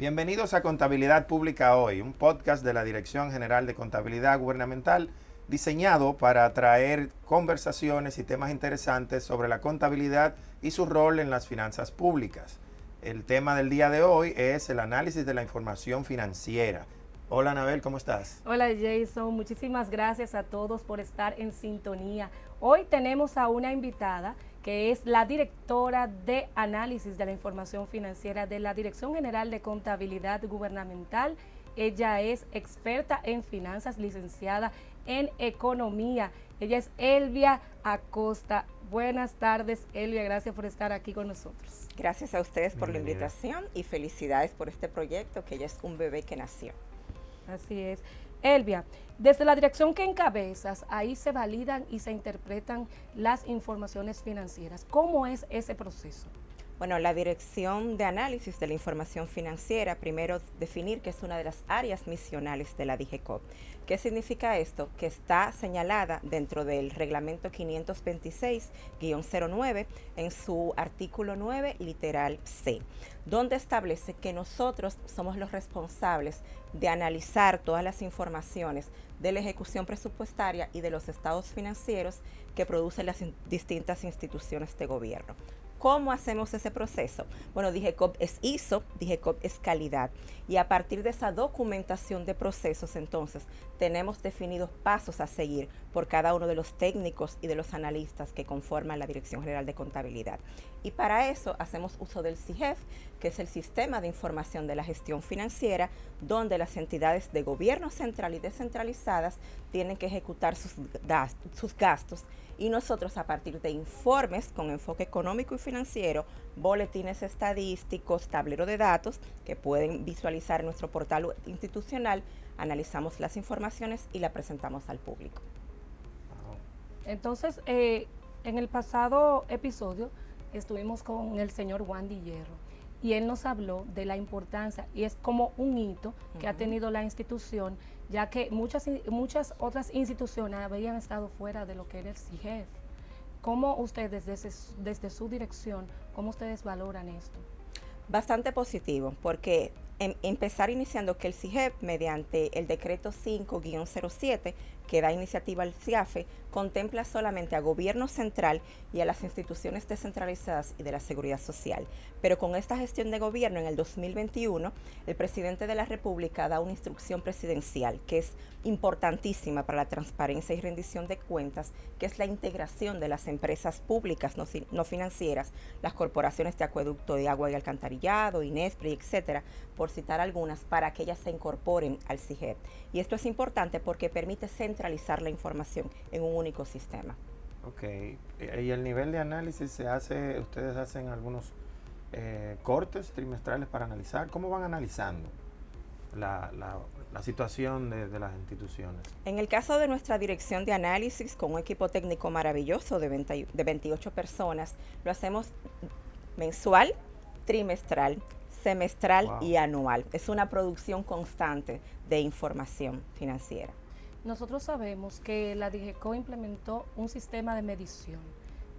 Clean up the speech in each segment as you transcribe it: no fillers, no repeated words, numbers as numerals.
Bienvenidos a Contabilidad Pública Hoy, un podcast de la Dirección General de Contabilidad Gubernamental diseñado para traer conversaciones y temas interesantes sobre la contabilidad y su rol en las finanzas públicas. El tema del día de hoy es el análisis de la información financiera. Hola Anabel, ¿cómo estás? Hola Jason, muchísimas gracias a todos por estar en sintonía. Hoy tenemos a una invitada que es la directora de análisis de la información financiera de la Dirección General de Contabilidad Gubernamental. Ella es experta en finanzas, licenciada en economía. Ella es Elvia Acosta. Buenas tardes, Elvia, gracias por estar aquí con nosotros. Gracias a ustedes por la invitación y felicidades por este proyecto, que ya es un bebé que nació. Así es. Elvia, desde la dirección que encabezas, ahí se validan y se interpretan las informaciones financieras. ¿Cómo es ese proceso? Bueno, la Dirección de Análisis de la Información Financiera, primero definir que es una de las áreas misionales de la DGCOP. ¿Qué significa esto? Que está señalada dentro del reglamento 526-09 en su artículo 9, literal C, donde establece que nosotros somos los responsables de analizar todas las informaciones de la ejecución presupuestaria y de los estados financieros que producen las distintas instituciones de gobierno. ¿Cómo hacemos ese proceso? Bueno, DGCOP es ISO, DGCOP es calidad, y a partir de esa documentación de procesos, entonces, tenemos definidos pasos a seguir por cada uno de los técnicos y de los analistas que conforman la Dirección General de Contabilidad. Y para eso hacemos uso del SIGEF, que es el Sistema de Información de la Gestión Financiera, donde las entidades de gobierno central y descentralizadas tienen que ejecutar sus gastos, y nosotros, a partir de informes con enfoque económico y financiero, boletines estadísticos, tablero de datos que pueden visualizar en nuestro portal institucional, analizamos las informaciones y la presentamos al público. Entonces, en el pasado episodio estuvimos con el señor Wandy Hierro y él nos habló de la importancia, y es como un hito que ha tenido la institución, ya que muchas otras instituciones habían estado fuera de lo que era el SIGEF. ¿Cómo ustedes, desde su dirección, cómo ustedes valoran esto? Bastante positivo, porque empezar iniciando que el SIGEF, mediante el decreto 5-07, que da iniciativa al CIAFE, contempla solamente a gobierno central y a las instituciones descentralizadas y de la seguridad social. Pero con esta gestión de gobierno en el 2021, el presidente de la República da una instrucción presidencial que es importantísima para la transparencia y rendición de cuentas, que es la integración de las empresas públicas no financieras, las corporaciones de acueducto de agua y alcantarillado, INESPRI, etcétera, por citar algunas, para que ellas se incorporen al SIGEF. Y esto es importante porque permite centralizar la información en un único sistema. Ok, y el nivel de análisis ustedes hacen algunos cortes trimestrales para analizar. ¿Cómo van analizando la situación de las instituciones? En el caso de nuestra dirección de análisis, con un equipo técnico maravilloso de 28 personas, lo hacemos mensual, trimestral, semestral y anual. Es una producción constante de información financiera. Nosotros sabemos que la DGCO implementó un sistema de medición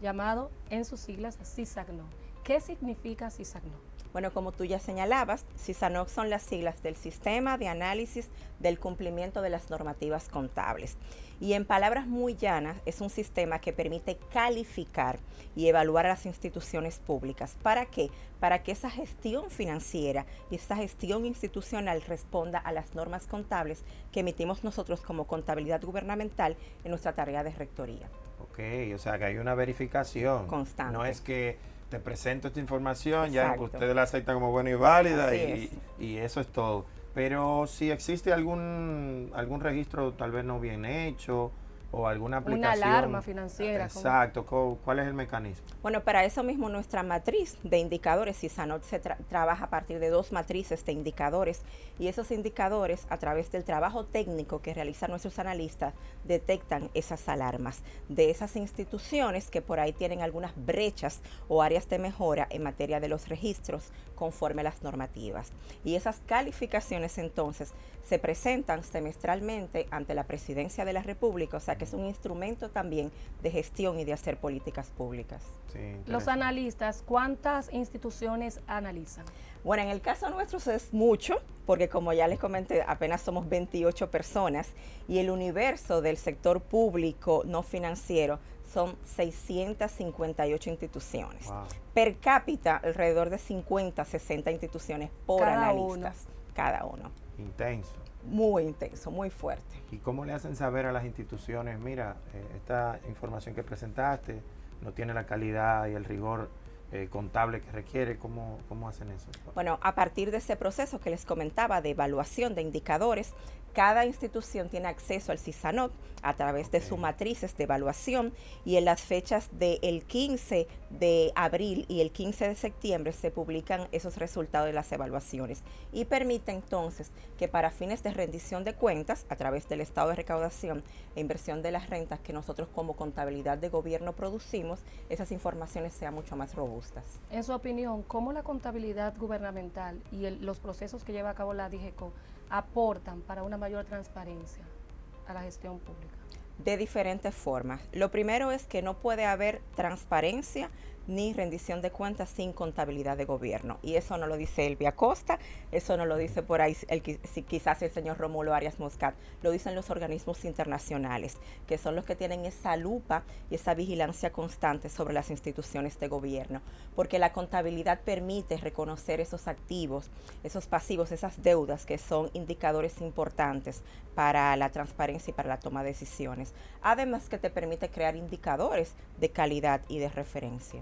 llamado, en sus siglas, CISAGNO. ¿Qué significa CISAGNO? Bueno, como tú ya señalabas, CISAGNO son las siglas del Sistema de Análisis del Cumplimiento de las Normativas Contables. Y en palabras muy llanas, es un sistema que permite calificar y evaluar a las instituciones públicas. ¿Para qué? Para que esa gestión financiera y esa gestión institucional responda a las normas contables que emitimos nosotros como contabilidad gubernamental en nuestra tarea de rectoría. Ok, o sea que hay una verificación constante. No es que te presento esta información, Exacto. ya ustedes la aceptan como buena y válida y eso es todo. Pero si existe algún registro tal vez no bien hecho o alguna aplicación. Una alarma financiera. Exacto, ¿cuál es el mecanismo? Bueno, para eso mismo nuestra matriz de indicadores, CISANOT se trabaja a partir de 2 matrices de indicadores, y esos indicadores, a través del trabajo técnico que realizan nuestros analistas, detectan esas alarmas de esas instituciones que por ahí tienen algunas brechas o áreas de mejora en materia de los registros conforme a las normativas. Y esas calificaciones entonces se presentan semestralmente ante la Presidencia de la República, o sea que es un instrumento también de gestión y de hacer políticas públicas. Sí, los analistas, ¿cuántas instituciones analizan? Bueno, en el caso nuestro es mucho, porque como ya les comenté, apenas somos 28 personas y el universo del sector público no financiero son 658 instituciones. Wow. Per cápita, alrededor de 50, 60 instituciones por Cada analistas, cada uno. Intenso. Muy intenso, muy fuerte. ¿Y cómo le hacen saber a las instituciones, mira, esta información que presentaste no tiene la calidad y el rigor contable que requiere? ¿Cómo hacen eso? Bueno, a partir de ese proceso que les comentaba de evaluación de indicadores, cada institución tiene acceso al CISANOT a través de sus matrices de evaluación, y en las fechas del 15 de abril y el 15 de septiembre se publican esos resultados de las evaluaciones y permite entonces que para fines de rendición de cuentas, a través del estado de recaudación e inversión de las rentas que nosotros como contabilidad de gobierno producimos, esas informaciones sean mucho más robustas. En su opinión, ¿cómo la contabilidad gubernamental y los procesos que lleva a cabo la DIGECO aportan para una mayor transparencia a la gestión pública? De diferentes formas. Lo primero es que no puede haber transparencia ni rendición de cuentas sin contabilidad de gobierno. Y eso no lo dice Elvia Costa, eso no lo dice por ahí quizás el señor Rómulo Arias Moscat, lo dicen los organismos internacionales, que son los que tienen esa lupa y esa vigilancia constante sobre las instituciones de gobierno, porque la contabilidad permite reconocer esos activos, esos pasivos, esas deudas que son indicadores importantes para la transparencia y para la toma de decisiones. Además que te permite crear indicadores de calidad y de referencia.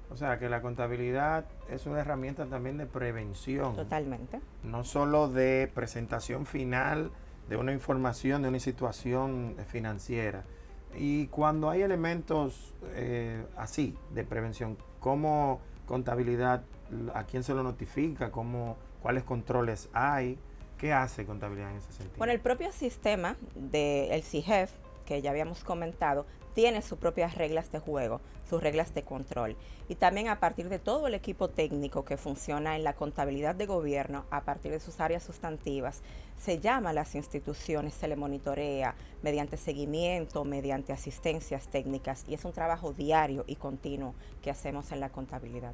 O sea, que la contabilidad es una herramienta también de prevención. Totalmente. No solo de presentación final de una información, de una situación financiera. Y cuando hay elementos así de prevención, ¿cómo contabilidad, a quién se lo notifica? ¿Cuáles controles hay? ¿Qué hace contabilidad en ese sentido? Bueno, el propio sistema del CIGEF, que ya habíamos comentado, tiene sus propias reglas de juego, sus reglas de control. Y también a partir de todo el equipo técnico que funciona en la contabilidad de gobierno, a partir de sus áreas sustantivas, se llama a las instituciones, se le monitorea mediante seguimiento, mediante asistencias técnicas, y es un trabajo diario y continuo que hacemos en la contabilidad.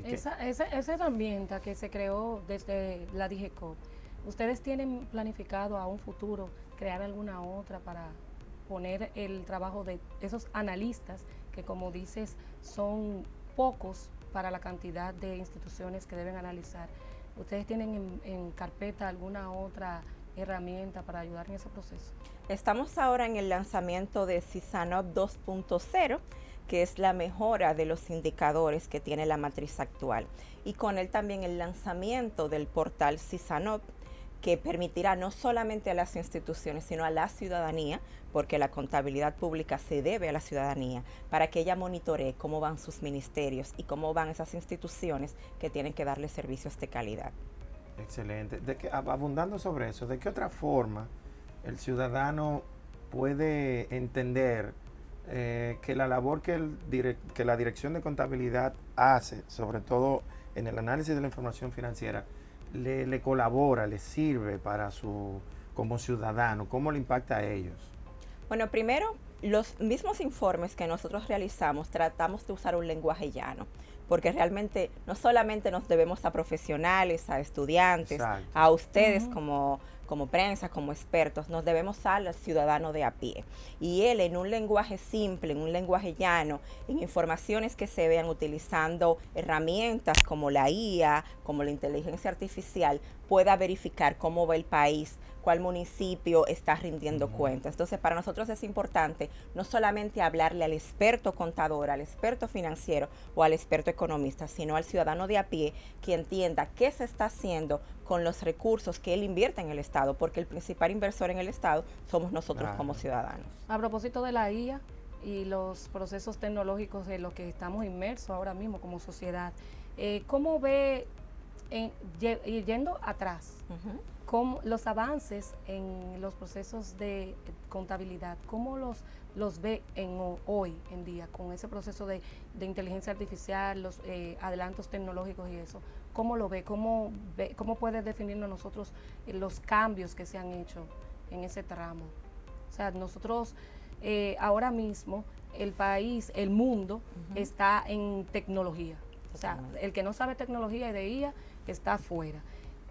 Esa herramienta que se creó desde la DIGECO, ¿ustedes tienen planificado a un futuro crear alguna otra para poner el trabajo de esos analistas, que como dices son pocos para la cantidad de instituciones que deben analizar? ¿Ustedes tienen en carpeta alguna otra herramienta para ayudar en ese proceso? Estamos ahora en el lanzamiento de CISANOP 2.0, que es la mejora de los indicadores que tiene la matriz actual, y con él también el lanzamiento del portal CISANOP, que permitirá no solamente a las instituciones, sino a la ciudadanía, porque la contabilidad pública se debe a la ciudadanía, para que ella monitoree cómo van sus ministerios y cómo van esas instituciones que tienen que darle servicios de calidad. Excelente. Abundando sobre eso, ¿de qué otra forma el ciudadano puede entender que la labor que la Dirección de Contabilidad hace, sobre todo en el análisis de la información financiera, le colabora, le sirve para como ciudadano? ¿Cómo le impacta a ellos? Bueno, primero, los mismos informes que nosotros realizamos tratamos de usar un lenguaje llano, porque realmente no solamente nos debemos a profesionales, a estudiantes, Exacto. a ustedes como prensa, como expertos, nos debemos al ciudadano de a pie. Y él, en un lenguaje simple, en un lenguaje llano, en informaciones que se vean utilizando herramientas como la IA, como la inteligencia artificial, pueda verificar cómo va el país, cuál municipio está rindiendo cuentas. Entonces, para nosotros es importante no solamente hablarle al experto contador, al experto financiero o al experto economista, sino al ciudadano de a pie, que entienda qué se está haciendo con los recursos que él invierte en el Estado, porque el principal inversor en el Estado somos nosotros como ciudadanos. A propósito de la IA y los procesos tecnológicos en los que estamos inmersos ahora mismo como sociedad, ¿cómo ve, yendo atrás, cómo los avances en los procesos de contabilidad, cómo los ve hoy en día con ese proceso de inteligencia artificial, los adelantos tecnológicos y eso? ¿Cómo lo ve? ¿Cómo puede definirnos nosotros los cambios que se han hecho en ese tramo? O sea, nosotros ahora mismo, el país, el mundo está en tecnología. O sea, el que no sabe tecnología y de IA está fuera.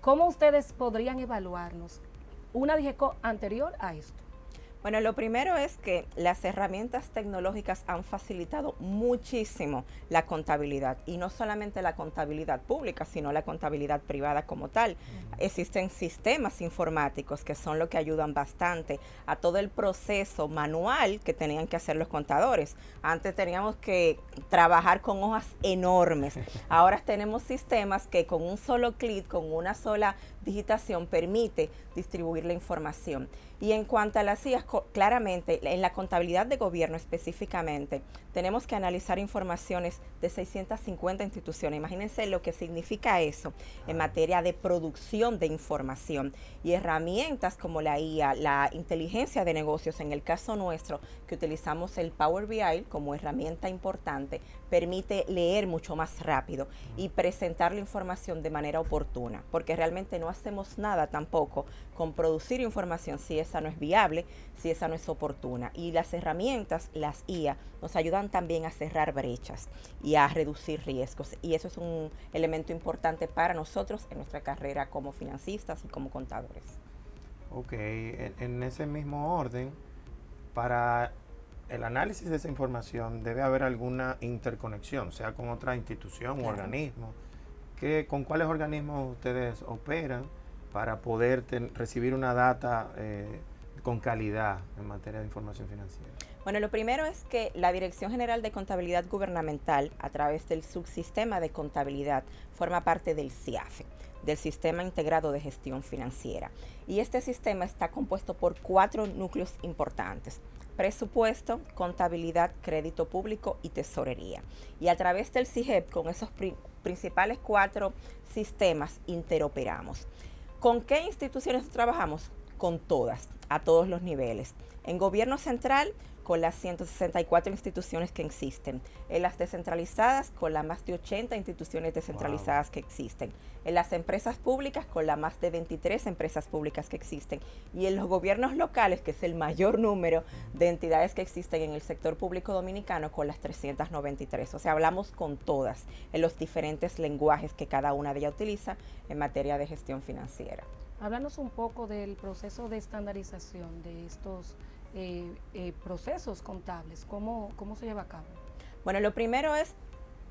¿Cómo ustedes podrían evaluarnos una DIGECO anterior a esto? Bueno, lo primero es que las herramientas tecnológicas han facilitado muchísimo la contabilidad, y no solamente la contabilidad pública, sino la contabilidad privada como tal. Existen sistemas informáticos que son lo que ayudan bastante a todo el proceso manual que tenían que hacer los contadores. Antes teníamos que trabajar con hojas enormes. Ahora tenemos sistemas que con un solo clic, con una sola digitación, permite distribuir la información. Y en cuanto a las IAS, claramente, en la contabilidad de gobierno específicamente, tenemos que analizar informaciones de 650 instituciones. Imagínense lo que significa eso en materia de producción de información. Y herramientas como la IA, la inteligencia de negocios, en el caso nuestro, que utilizamos el Power BI como herramienta importante, permite leer mucho más rápido y presentar la información de manera oportuna, porque realmente no hacemos nada tampoco con producir información si esa no es viable, si esa no es oportuna. Y las herramientas, las IA, nos ayudan también a cerrar brechas y a reducir riesgos. Y eso es un elemento importante para nosotros en nuestra carrera como financistas y como contadores. Ok, en ese mismo orden, para el análisis de esa información debe haber alguna interconexión, sea con otra institución o organismo. ¿Con cuáles organismos ustedes operan para poder recibir una data con calidad en materia de información financiera? Bueno, lo primero es que la Dirección General de Contabilidad Gubernamental, a través del subsistema de contabilidad, forma parte del SIAFE, del Sistema Integrado de Gestión Financiera. Y este sistema está compuesto por 4 núcleos importantes: presupuesto, contabilidad, crédito público y tesorería. Y a través del CIGEP, con esos principales 4 sistemas, interoperamos. ¿Con qué instituciones trabajamos? Con todas, a todos los niveles. En gobierno central, con las 164 instituciones que existen. En las descentralizadas, con las más de 80 instituciones descentralizadas que existen. En las empresas públicas, con las más de 23 empresas públicas que existen. Y en los gobiernos locales, que es el mayor número de entidades que existen en el sector público dominicano, con las 393. O sea, hablamos con todas, en los diferentes lenguajes que cada una de ellas utiliza en materia de gestión financiera. Háblanos un poco del proceso de estandarización de estos procesos contables. ¿Cómo se lleva a cabo? Bueno, lo primero es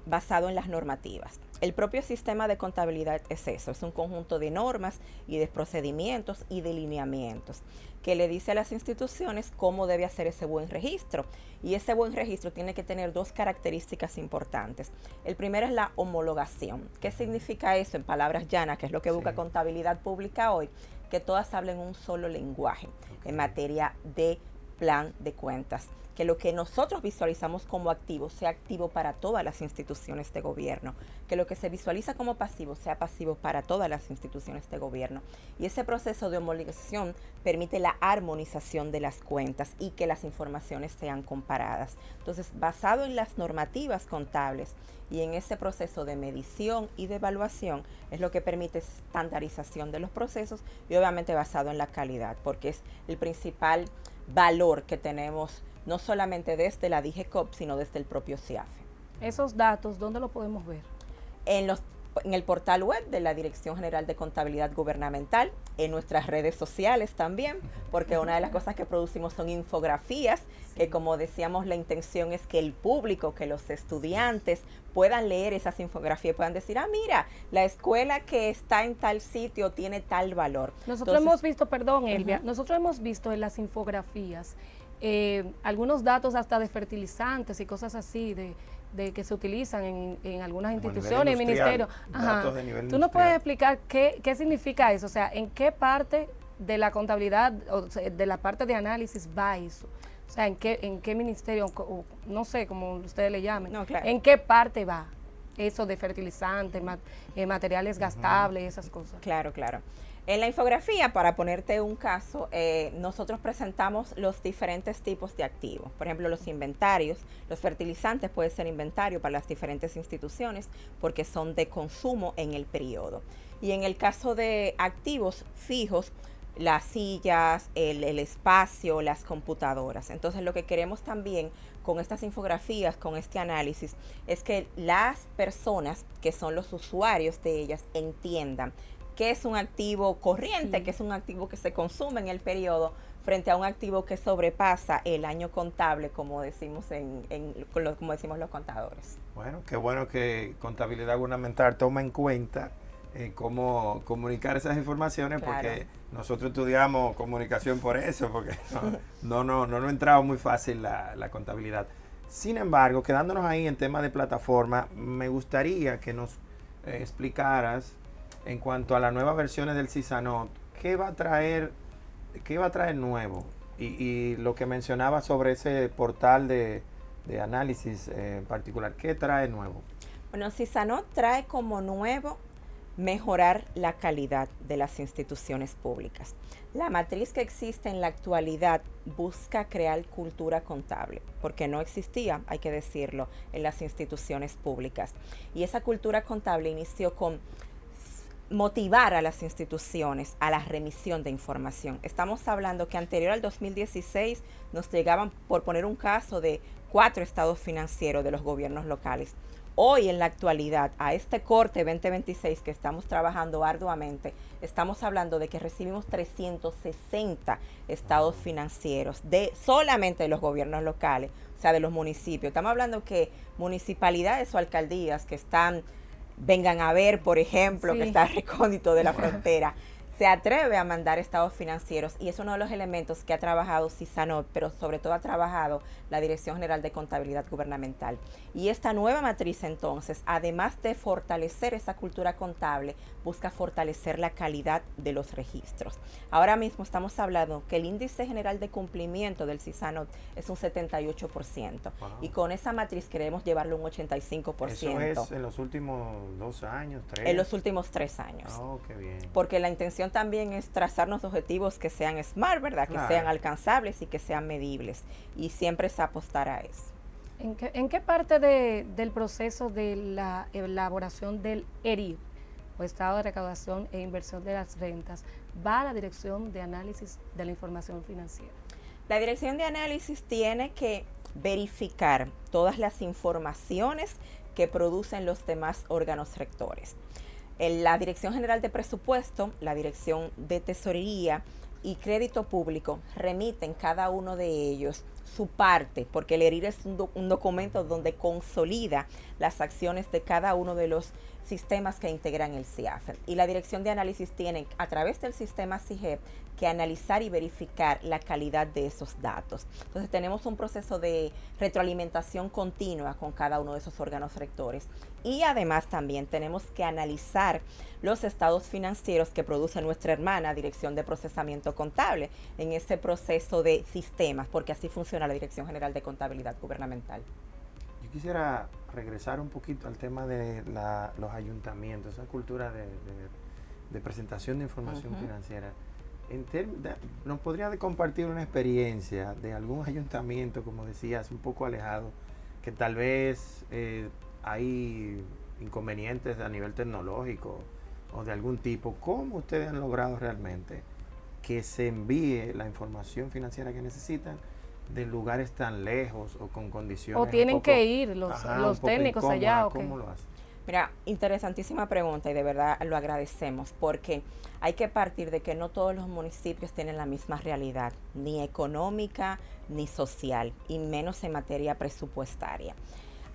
basado en las normativas. El propio sistema de contabilidad es eso, es un conjunto de normas y de procedimientos y de lineamientos que le dice a las instituciones cómo debe hacer ese buen registro. Y ese buen registro tiene que tener 2 características importantes. El primero es la homologación. ¿Qué significa eso en palabras llanas? Que es lo que busca contabilidad pública hoy, que todas hablen un solo lenguaje en materia de plan de cuentas, que lo que nosotros visualizamos como activo sea activo para todas las instituciones de gobierno, que lo que se visualiza como pasivo sea pasivo para todas las instituciones de gobierno. Y ese proceso de homologación permite la armonización de las cuentas y que las informaciones sean comparadas. Entonces, basado en las normativas contables y en ese proceso de medición y de evaluación, es lo que permite estandarización de los procesos y obviamente basado en la calidad, porque es el principal valor que tenemos no solamente desde la DIGECOP, sino desde el propio SIAFE. Esos datos, ¿dónde los podemos ver? En el portal web de la Dirección General de Contabilidad Gubernamental, en nuestras redes sociales también, porque una de las cosas que producimos son infografías, que como decíamos, la intención es que el público, que los estudiantes puedan leer esas infografías y puedan decir, mira, la escuela que está en tal sitio tiene tal valor. Nosotros hemos visto, perdón Elvia, nosotros hemos visto en las infografías algunos datos hasta de fertilizantes y cosas así, de que se utilizan en algunas instituciones, ministerios. ¿Tú nos puedes explicar qué significa eso? O sea, ¿en qué parte de la contabilidad o de la parte de análisis va eso? O sea, ¿en qué ministerio, o no sé cómo ustedes le llamen? No, claro. ¿En qué parte va eso de fertilizantes, materiales gastables, esas cosas? Claro. En la infografía, para ponerte un caso, nosotros presentamos los diferentes tipos de activos. Por ejemplo, los inventarios, los fertilizantes pueden ser inventario para las diferentes instituciones porque son de consumo en el periodo. Y en el caso de activos fijos, las sillas, el espacio, las computadoras. Entonces lo que queremos también con estas infografías, con este análisis, es que las personas que son los usuarios de ellas entiendan qué es un activo corriente, qué es un activo que se consume en el periodo, frente a un activo que sobrepasa el año contable, como decimos como decimos los contadores. Bueno, qué bueno que Contabilidad Gubernamental toma en cuenta cómo comunicar esas informaciones, claro, porque nosotros estudiamos comunicación por eso, porque no entraba muy fácil la contabilidad. Sin embargo, quedándonos ahí en tema de plataforma, me gustaría que nos explicaras en cuanto a las nuevas versiones del CISANOT, ¿qué va a traer nuevo? Y lo que mencionaba sobre ese portal de análisis en particular, ¿qué trae nuevo? Bueno, CISANOT trae como nuevo mejorar la calidad de las instituciones públicas. La matriz que existe en la actualidad busca crear cultura contable, porque no existía, hay que decirlo, en las instituciones públicas. Y esa cultura contable inició con motivar a las instituciones a la remisión de información. Estamos hablando que anterior al 2016 nos llegaban, por poner un caso, de 4 estados financieros de los gobiernos locales. Hoy, en la actualidad, a este corte 2026 que estamos trabajando arduamente, estamos hablando de que recibimos 360 estados financieros solamente de los gobiernos locales, o sea, de los municipios. Estamos hablando que municipalidades o alcaldías que vengan a ver, por ejemplo, que está recóndito de la frontera, se atreve a mandar estados financieros, y es uno de los elementos que ha trabajado CISANOT, pero sobre todo ha trabajado la Dirección General de Contabilidad Gubernamental. Y esta nueva matriz, entonces, además de fortalecer esa cultura contable, busca fortalecer la calidad de los registros. Ahora mismo estamos hablando que el índice general de cumplimiento del CISANOT es un 78%, y con esa matriz queremos llevarlo a un 85%. ¿Eso es en los últimos 2 años, 3? En los últimos 3 años. Oh, qué bien. Porque la intención también es trazarnos objetivos que sean SMART, ¿verdad? Que sean alcanzables y que sean medibles. Y siempre es apostar a eso. ¿En qué parte del proceso de la elaboración del ERIB, o Estado de Recaudación e Inversión de las Rentas, va la Dirección de Análisis de la Información Financiera? La Dirección de Análisis tiene que verificar todas las informaciones que producen los demás órganos rectores. La Dirección General de Presupuesto, la Dirección de Tesorería y Crédito Público remiten cada uno de ellos su parte, porque el ERIR es un documento donde consolida las acciones de cada uno de los sistemas que integran el CIAF. Y la Dirección de Análisis tiene, a través del sistema CIGEP, que analizar y verificar la calidad de esos datos. Entonces tenemos un proceso de retroalimentación continua con cada uno de esos órganos rectores. Y además también tenemos que analizar los estados financieros que produce nuestra hermana Dirección de Procesamiento Contable en ese proceso de sistemas, porque así funciona la Dirección General de Contabilidad Gubernamental. Yo quisiera regresar un poquito al tema de los ayuntamientos, esa cultura de presentación de información financiera. ¿Nos podría compartir una experiencia de algún ayuntamiento, como decías, un poco alejado, que tal vez hay inconvenientes a nivel tecnológico o de algún tipo? ¿Cómo ustedes han logrado realmente que se envíe la información financiera que necesitan de lugares tan lejos o con condiciones? ¿O tienen que ir los técnicos allá? ¿Cómo lo hacen? Mira, interesantísima pregunta, y de verdad lo agradecemos, porque hay que partir de que no todos los municipios tienen la misma realidad, ni económica ni social, y menos en materia presupuestaria.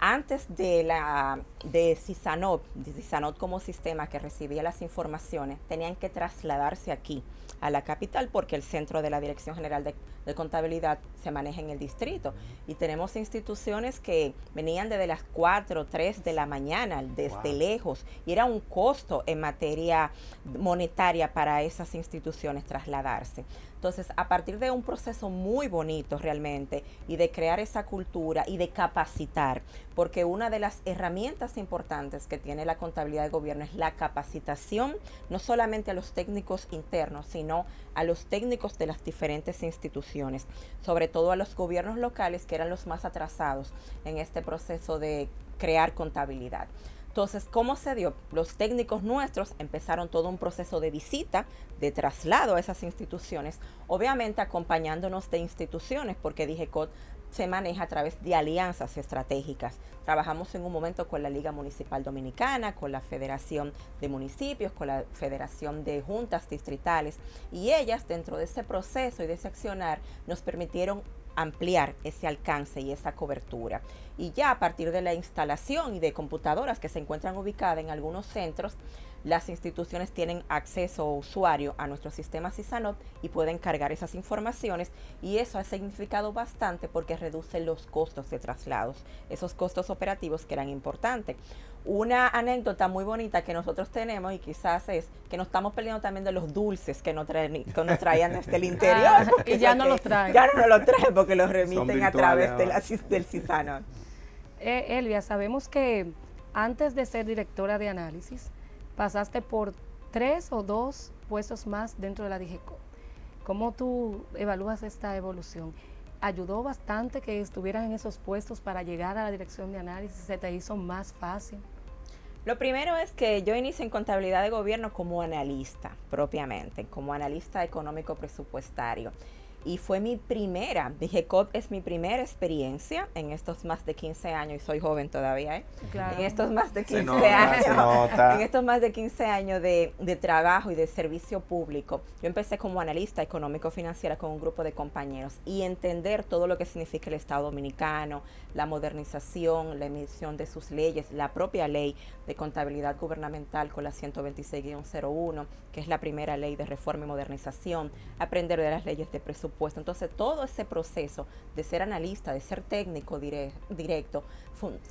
Antes de CISANOT como sistema que recibía las informaciones, tenían que trasladarse aquí a la capital, porque el centro de la Dirección General de Contabilidad se maneja en el distrito, y tenemos instituciones que venían desde las 4, 3 de la mañana, desde lejos, y era un costo en materia monetaria para esas instituciones trasladarse. Entonces, a partir de un proceso muy bonito realmente, y de crear esa cultura y de capacitar, porque una de las herramientas importantes que tiene la contabilidad de gobierno es la capacitación, no solamente a los técnicos internos, sino a los técnicos de las diferentes instituciones, sobre todo a los gobiernos locales, que eran los más atrasados en este proceso de crear contabilidad. Entonces, ¿cómo se dio? Los técnicos nuestros empezaron todo un proceso de visita, de traslado a esas instituciones, obviamente acompañándonos de instituciones, porque DIGECOT se maneja a través de alianzas estratégicas. Trabajamos en un momento con la Liga Municipal Dominicana, con la Federación de Municipios, con la Federación de Juntas Distritales, y ellas dentro de ese proceso y de ese accionar nos permitieron ampliar ese alcance y esa cobertura. Y ya a partir de la instalación y de computadoras que se encuentran ubicadas en algunos centros, las instituciones tienen acceso usuario a nuestro sistema CISANOT y pueden cargar esas informaciones, y eso ha significado bastante porque reduce los costos de traslados, esos costos operativos que eran importantes. Una anécdota muy bonita que nosotros tenemos, y quizás es que nos estamos perdiendo también de los dulces que nos traían desde el interior. Y ya no los traen. Ya no los traen porque los remiten a través del CISANOT. Elvia, sabemos que antes de ser directora de análisis, pasaste por 3 o 2 puestos más dentro de la DIGECOT. ¿Cómo tú evalúas esta evolución? ¿Ayudó bastante que estuvieras en esos puestos para llegar a la dirección de análisis? ¿Se te hizo más fácil? Lo primero es que yo inicié en contabilidad de gobierno como analista, propiamente, como analista económico presupuestario. Y fue mi primera, DIGECOT es mi primera experiencia en estos más de 15 años, y soy joven todavía, ¿eh? Claro. En estos más de 15 años, en estos más de 15 años de trabajo y de servicio público. Yo empecé como analista económico-financiera con un grupo de compañeros, y entender todo lo que significa el Estado Dominicano, la modernización, la emisión de sus leyes, la propia ley de contabilidad gubernamental con la 126-01, que es la primera ley de reforma y modernización, aprender de las leyes de presupuesto. Entonces, todo ese proceso de ser analista, de ser técnico directo,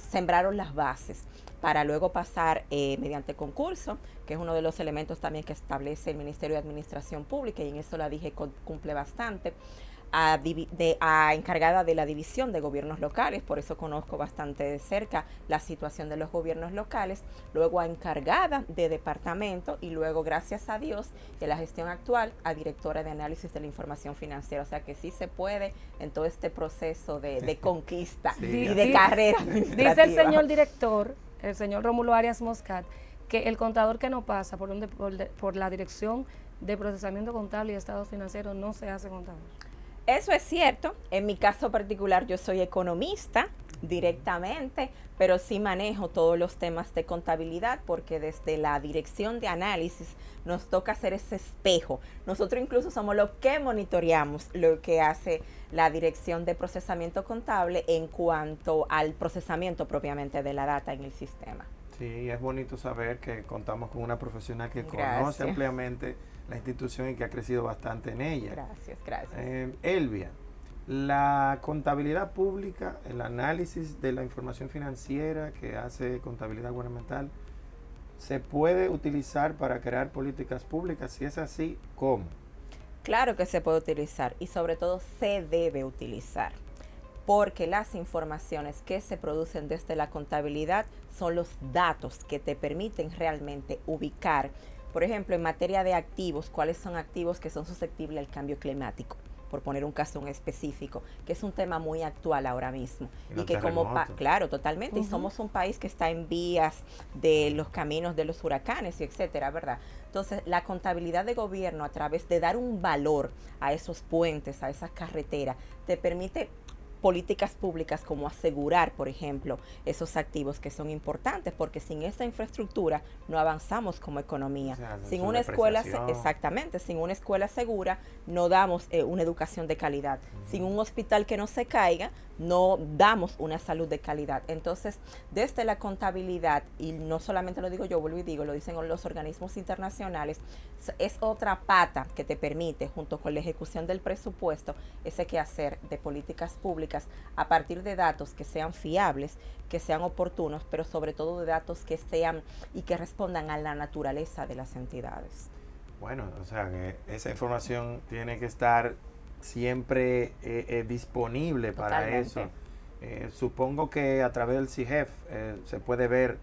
sembraron las bases para luego pasar mediante concurso, que es uno de los elementos también que establece el Ministerio de Administración Pública, y en eso la DIGECOT cumple bastante, a encargada de la división de gobiernos locales, por eso conozco bastante de cerca la situación de los gobiernos locales, luego a encargada de departamento, y luego, gracias a Dios, de la gestión actual, a directora de análisis de la información financiera. O sea que sí se puede en todo este proceso de conquista y de carrera administrativa. Dice el señor director, el señor Rómulo Arias Moscat, que el contador que no pasa por la dirección de procesamiento contable y estados financieros no se hace contador. Eso es cierto. En mi caso particular, yo soy economista directamente, pero sí manejo todos los temas de contabilidad, porque desde la dirección de análisis nos toca hacer ese espejo. Nosotros incluso somos los que monitoreamos lo que hace la dirección de procesamiento contable en cuanto al procesamiento propiamente de la data en el sistema. Sí, es bonito saber que contamos con una profesional que conoce ampliamente la institución y que ha crecido bastante en ella. Gracias. Elvia, la contabilidad pública, el análisis de la información financiera que hace contabilidad gubernamental, ¿se puede utilizar para crear políticas públicas? Si es así, ¿cómo? Claro que se puede utilizar, y sobre todo se debe utilizar, porque las informaciones que se producen desde la contabilidad son los datos que te permiten realmente ubicar, por ejemplo, en materia de activos, cuáles son activos que son susceptibles al cambio climático, por poner un caso en específico, que es un tema muy actual ahora mismo. Y que claro, totalmente, y somos un país que está en vías de los caminos de los huracanes y etcétera, ¿verdad? Entonces, la contabilidad de gobierno, a través de dar un valor a esos puentes, a esas carreteras, te permite políticas públicas como asegurar, por ejemplo, esos activos que son importantes, porque sin esa infraestructura no avanzamos como economía. O sea, sin una escuela, exactamente, sin una escuela segura no damos una educación de calidad. Sin un hospital que no se caiga, no damos una salud de calidad. Entonces, desde la contabilidad, y no solamente lo digo yo, vuelvo y digo, lo dicen los organismos internacionales, es otra pata que te permite, junto con la ejecución del presupuesto, ese quehacer de políticas públicas a partir de datos que sean fiables, que sean oportunos, pero sobre todo de datos que sean y que respondan a la naturaleza de las entidades. Bueno, o sea, que esa información tiene que estar siempre disponible para eso. Supongo que a través del CIGEF se puede ver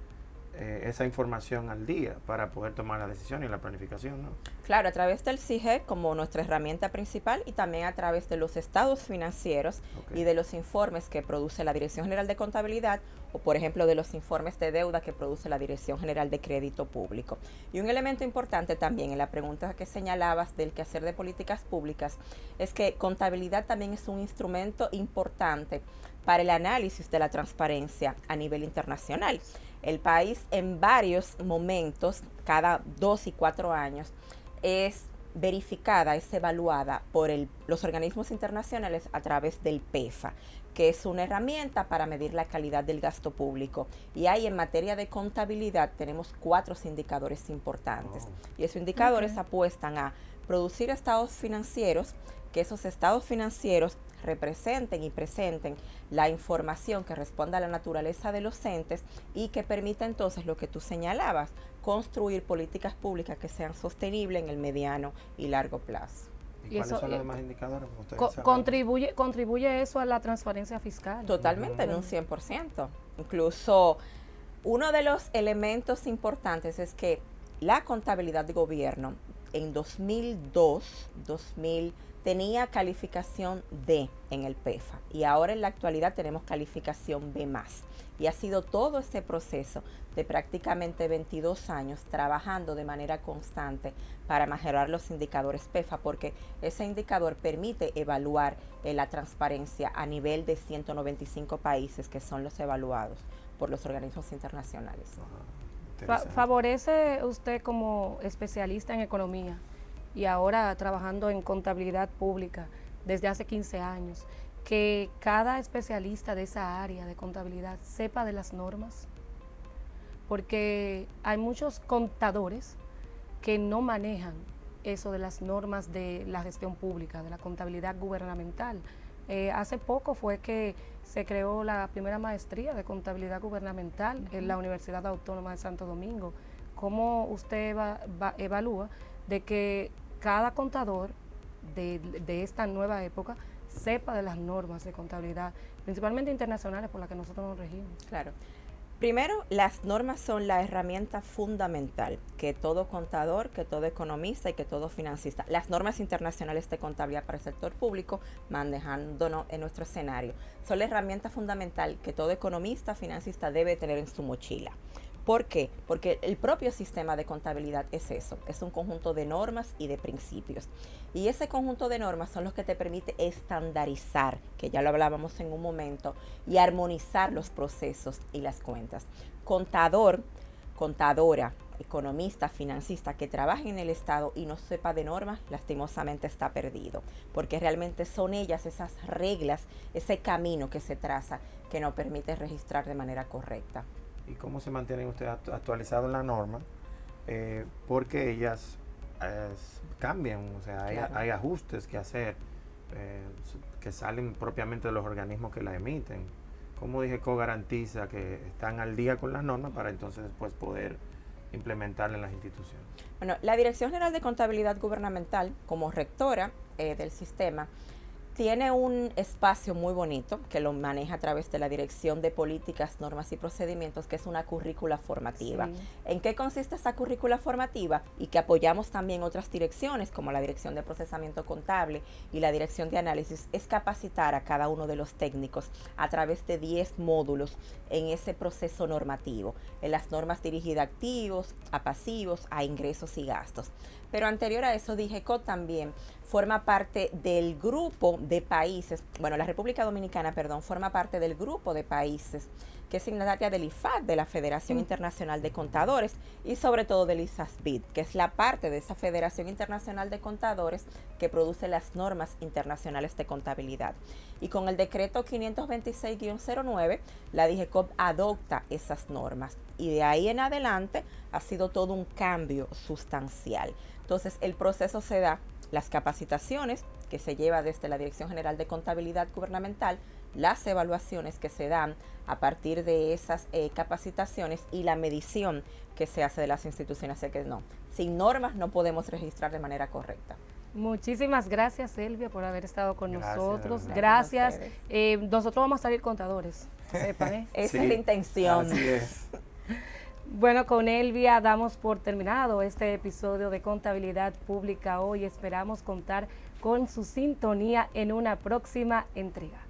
esa información al día para poder tomar la decisión y la planificación, ¿no? Claro, a través del CIGEC como nuestra herramienta principal y también a través de los estados financieros y de los informes que produce la Dirección General de Contabilidad o, por ejemplo, de los informes de deuda que produce la Dirección General de Crédito Público. Y un elemento importante también en la pregunta que señalabas del quehacer de políticas públicas es que contabilidad también es un instrumento importante para el análisis de la transparencia a nivel internacional. El país en varios momentos, cada 2 y 4 años, es verificada, es evaluada por los organismos internacionales a través del PEFA, que es una herramienta para medir la calidad del gasto público. Y ahí en materia de contabilidad tenemos 4 indicadores importantes. Y esos indicadores apuestan a producir estados financieros, que esos estados financieros representen y presenten la información que responda a la naturaleza de los entes y que permita entonces lo que tú señalabas, construir políticas públicas que sean sostenibles en el mediano y largo plazo. ¿Y cuáles son los demás indicadores? ¿Contribuye eso a la transparencia fiscal? Totalmente, en un 100%. Incluso uno de los elementos importantes es que la contabilidad de gobierno en 2002, tenía calificación D en el PEFA y ahora en la actualidad tenemos calificación B+. Y ha sido todo este proceso de prácticamente 22 años trabajando de manera constante para mejorar los indicadores PEFA, porque ese indicador permite evaluar la transparencia a nivel de 195 países que son los evaluados por los organismos internacionales. ¿Favorece usted como especialista en economía y ahora trabajando en contabilidad pública desde hace 15 años, que cada especialista de esa área de contabilidad sepa de las normas? Porque hay muchos contadores que no manejan eso de las normas de la gestión pública, de la contabilidad gubernamental. Hace poco fue que se creó la primera maestría de contabilidad gubernamental en la Universidad Autónoma de Santo Domingo. ¿Cómo usted evalúa de que cada contador de esta nueva época sepa de las normas de contabilidad, principalmente internacionales por las que nosotros nos regimos? Claro. Primero, las normas son la herramienta fundamental que todo contador, que todo economista y que todo financista, las normas internacionales de contabilidad para el sector público, manejándonos en nuestro escenario, son la herramienta fundamental que todo economista, financista debe tener en su mochila. ¿Por qué? Porque el propio sistema de contabilidad es eso, es un conjunto de normas y de principios. Y ese conjunto de normas son los que te permite estandarizar, que ya lo hablábamos en un momento, y armonizar los procesos y las cuentas. Contador, contadora, economista, financista que trabaje en el Estado y no sepa de normas, lastimosamente está perdido, porque realmente son ellas, esas reglas, ese camino que se traza que nos permite registrar de manera correcta. ¿Y cómo se mantienen ustedes actualizados en la norma? Porque ellas cambian, o sea, hay ajustes que hacer que salen propiamente de los organismos que la emiten. ¿Cómo DIGECO garantiza que están al día con las normas para entonces después poder implementarla en las instituciones? Bueno, la Dirección General de Contabilidad Gubernamental, como rectora del sistema, tiene un espacio muy bonito que lo maneja a través de la Dirección de Políticas, Normas y Procedimientos, que es una currícula formativa. Sí. ¿En qué consiste esa currícula formativa? Y que apoyamos también otras direcciones, como la Dirección de Procesamiento Contable y la Dirección de Análisis, es capacitar a cada uno de los técnicos a través de 10 módulos en ese proceso normativo, en las normas dirigidas a activos, a pasivos, a ingresos y gastos. Pero anterior a eso, DIGECO también forma parte del grupo de países, bueno, la República Dominicana, perdón, forma parte del grupo de países que es signataria del IFAD, de la Federación Internacional de Contadores, y sobre todo del ISASBID, que es la parte de esa Federación Internacional de Contadores que produce las normas internacionales de contabilidad. Y con el decreto 526-09, la DIGECO adopta esas normas, y de ahí en adelante ha sido todo un cambio sustancial. Entonces, el proceso se da, las capacitaciones que se lleva desde la Dirección General de Contabilidad Gubernamental, las evaluaciones que se dan a partir de esas capacitaciones y la medición que se hace de las instituciones. Así que no, sin normas no podemos registrar de manera correcta. Muchísimas gracias, Selvia, por haber estado con nosotros. Gracias. Nosotros vamos a salir contadores, sepan, Esa es la intención. Así es. Bueno, con Elvia damos por terminado este episodio de Contabilidad Pública hoy. Esperamos contar con su sintonía en una próxima entrega.